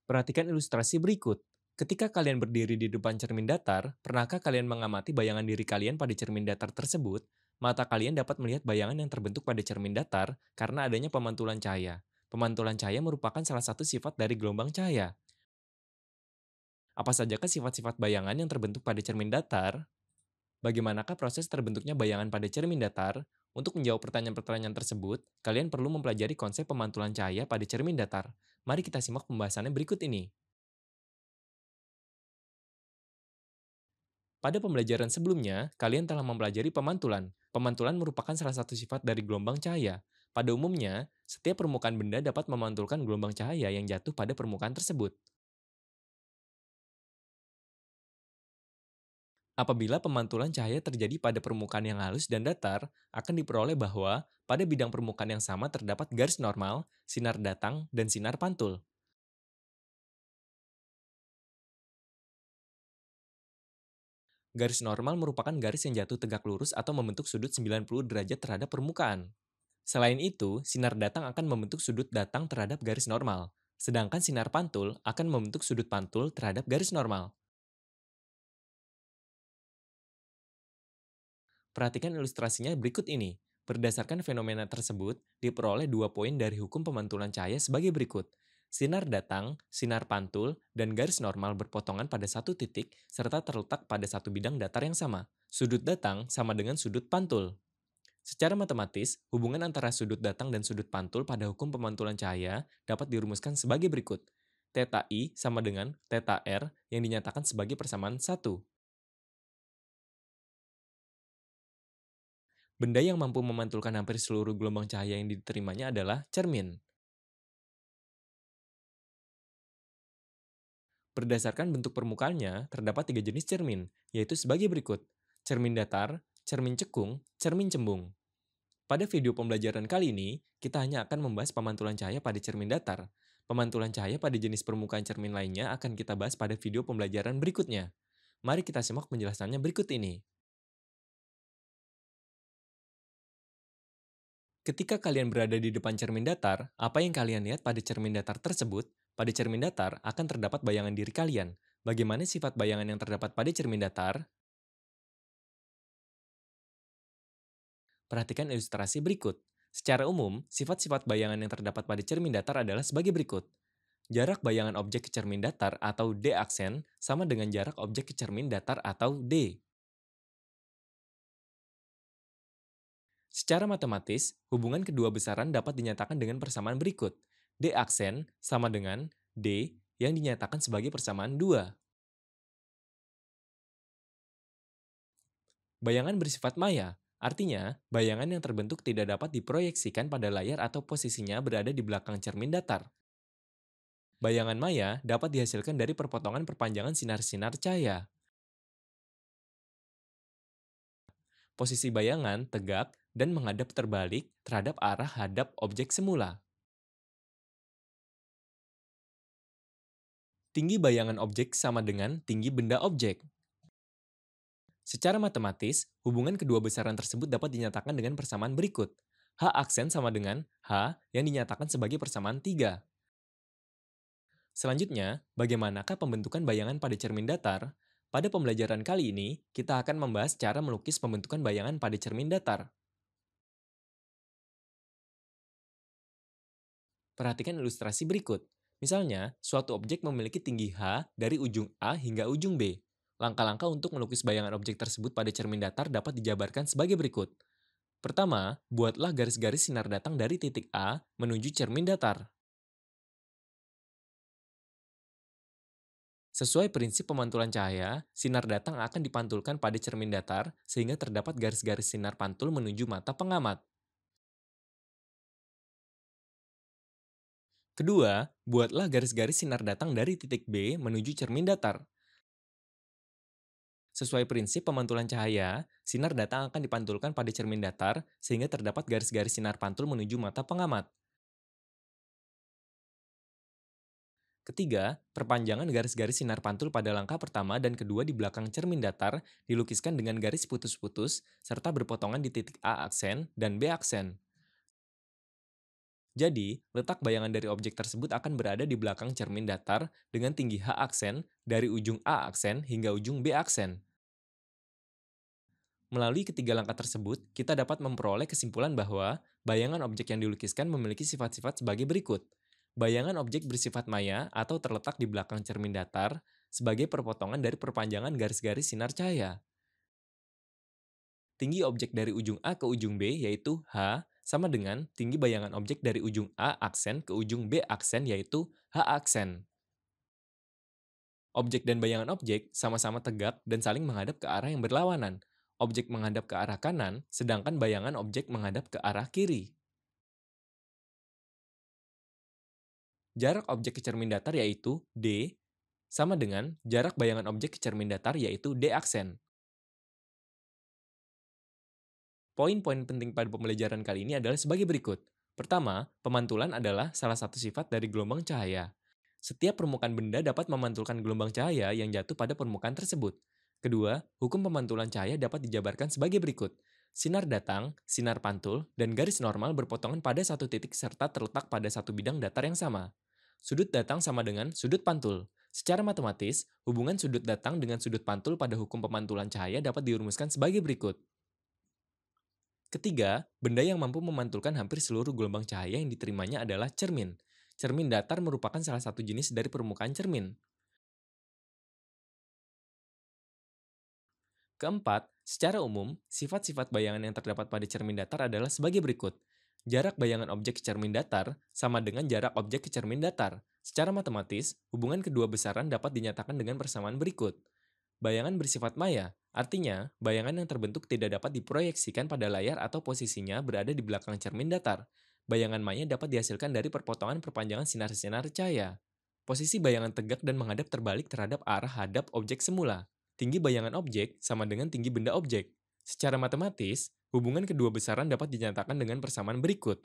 Perhatikan ilustrasi berikut. Ketika kalian berdiri di depan cermin datar, pernahkah kalian mengamati bayangan diri kalian pada cermin datar tersebut? Mata kalian dapat melihat bayangan yang terbentuk pada cermin datar karena adanya pemantulan cahaya. Pemantulan cahaya merupakan salah satu sifat dari gelombang cahaya. Apa sajakah sifat-sifat bayangan yang terbentuk pada cermin datar? Bagaimanakah proses terbentuknya bayangan pada cermin datar? Untuk menjawab pertanyaan-pertanyaan tersebut, kalian perlu mempelajari konsep pemantulan cahaya pada cermin datar. Mari kita simak pembahasannya berikut ini. Pada pembelajaran sebelumnya, kalian telah mempelajari pemantulan. Pemantulan merupakan salah satu sifat dari gelombang cahaya. Pada umumnya, setiap permukaan benda dapat memantulkan gelombang cahaya yang jatuh pada permukaan tersebut. Apabila pemantulan cahaya terjadi pada permukaan yang halus dan datar, akan diperoleh bahwa pada bidang permukaan yang sama terdapat garis normal, sinar datang, dan sinar pantul. Garis normal merupakan garis yang jatuh tegak lurus atau membentuk sudut 90 derajat terhadap permukaan. Selain itu, sinar datang akan membentuk sudut datang terhadap garis normal, sedangkan sinar pantul akan membentuk sudut pantul terhadap garis normal. Perhatikan ilustrasinya berikut ini. Berdasarkan fenomena tersebut, diperoleh dua poin dari hukum pemantulan cahaya sebagai berikut. Sinar datang, sinar pantul, dan garis normal berpotongan pada satu titik serta terletak pada satu bidang datar yang sama. Sudut datang sama dengan sudut pantul. Secara matematis, hubungan antara sudut datang dan sudut pantul pada hukum pemantulan cahaya dapat dirumuskan sebagai berikut. Theta I sama dengan theta R yang dinyatakan sebagai persamaan satu. Benda yang mampu memantulkan hampir seluruh gelombang cahaya yang diterimanya adalah cermin. Berdasarkan bentuk permukaannya, terdapat tiga jenis cermin, yaitu sebagai berikut. Cermin datar, cermin cekung, cermin cembung. Pada video pembelajaran kali ini, kita hanya akan membahas pemantulan cahaya pada cermin datar. Pemantulan cahaya pada jenis permukaan cermin lainnya akan kita bahas pada video pembelajaran berikutnya. Mari kita simak penjelasannya berikut ini. Ketika kalian berada di depan cermin datar, apa yang kalian lihat pada cermin datar tersebut? Pada cermin datar akan terdapat bayangan diri kalian. Bagaimana sifat bayangan yang terdapat pada cermin datar? Perhatikan ilustrasi berikut. Secara umum, sifat-sifat bayangan yang terdapat pada cermin datar adalah sebagai berikut. Jarak bayangan objek ke cermin datar atau D aksen sama dengan jarak objek ke cermin datar atau D. Secara matematis, hubungan kedua besaran dapat dinyatakan dengan persamaan berikut. D aksen sama dengan D yang dinyatakan sebagai persamaan 2. Bayangan bersifat maya, artinya bayangan yang terbentuk tidak dapat diproyeksikan pada layar atau posisinya berada di belakang cermin datar. Bayangan maya dapat dihasilkan dari perpotongan perpanjangan sinar-sinar cahaya. Posisi bayangan tegak dan menghadap terbalik terhadap arah hadap objek semula. Tinggi bayangan objek sama dengan tinggi benda objek. Secara matematis, hubungan kedua besaran tersebut dapat dinyatakan dengan persamaan berikut. H aksen sama dengan H yang dinyatakan sebagai persamaan 3. Selanjutnya, bagaimanakah pembentukan bayangan pada cermin datar? Pada pembelajaran kali ini, kita akan membahas cara melukis pembentukan bayangan pada cermin datar. Perhatikan ilustrasi berikut. Misalnya, suatu objek memiliki tinggi H dari ujung A hingga ujung B. Langkah-langkah untuk melukis bayangan objek tersebut pada cermin datar dapat dijabarkan sebagai berikut. Pertama, buatlah garis-garis sinar datang dari titik A menuju cermin datar. Sesuai prinsip pemantulan cahaya, sinar datang akan dipantulkan pada cermin datar sehingga terdapat garis-garis sinar pantul menuju mata pengamat. Kedua, buatlah garis-garis sinar datang dari titik B menuju cermin datar. Sesuai prinsip pemantulan cahaya, sinar datang akan dipantulkan pada cermin datar sehingga terdapat garis-garis sinar pantul menuju mata pengamat. Ketiga, perpanjangan garis-garis sinar pantul pada langkah pertama dan kedua di belakang cermin datar dilukiskan dengan garis putus-putus serta berpotongan di titik A aksen dan B aksen. Jadi, letak bayangan dari objek tersebut akan berada di belakang cermin datar dengan tinggi H aksen dari ujung A aksen hingga ujung B aksen. Melalui ketiga langkah tersebut, kita dapat memperoleh kesimpulan bahwa bayangan objek yang dilukiskan memiliki sifat-sifat sebagai berikut. Bayangan objek bersifat maya atau terletak di belakang cermin datar sebagai perpotongan dari perpanjangan garis-garis sinar cahaya. Tinggi objek dari ujung A ke ujung B yaitu H sama dengan tinggi bayangan objek dari ujung A aksen ke ujung B aksen yaitu H aksen. Objek dan bayangan objek sama-sama tegak dan saling menghadap ke arah yang berlawanan. Objek menghadap ke arah kanan, sedangkan bayangan objek menghadap ke arah kiri. Jarak objek ke cermin datar yaitu D sama dengan jarak bayangan objek ke cermin datar yaitu D aksen. Poin-poin penting pada pembelajaran kali ini adalah sebagai berikut. Pertama, pemantulan adalah salah satu sifat dari gelombang cahaya. Setiap permukaan benda dapat memantulkan gelombang cahaya yang jatuh pada permukaan tersebut. Kedua, hukum pemantulan cahaya dapat dijabarkan sebagai berikut. Sinar datang, sinar pantul, dan garis normal berpotongan pada satu titik serta terletak pada satu bidang datar yang sama. Sudut datang sama dengan sudut pantul. Secara matematis, hubungan sudut datang dengan sudut pantul pada hukum pemantulan cahaya dapat dirumuskan sebagai berikut. Ketiga, benda yang mampu memantulkan hampir seluruh gelombang cahaya yang diterimanya adalah cermin. Cermin datar merupakan salah satu jenis dari permukaan cermin. Keempat, secara umum, sifat-sifat bayangan yang terdapat pada cermin datar adalah sebagai berikut. Jarak bayangan objek ke cermin datar sama dengan jarak objek ke cermin datar. Secara matematis, hubungan kedua besaran dapat dinyatakan dengan persamaan berikut. Bayangan bersifat maya, artinya bayangan yang terbentuk tidak dapat diproyeksikan pada layar atau posisinya berada di belakang cermin datar. Bayangan maya dapat dihasilkan dari perpotongan perpanjangan sinar-sinar cahaya. Posisi bayangan tegak dan menghadap terbalik terhadap arah hadap objek semula. Tinggi bayangan objek sama dengan tinggi benda objek. Secara matematis, hubungan kedua besaran dapat dinyatakan dengan persamaan berikut.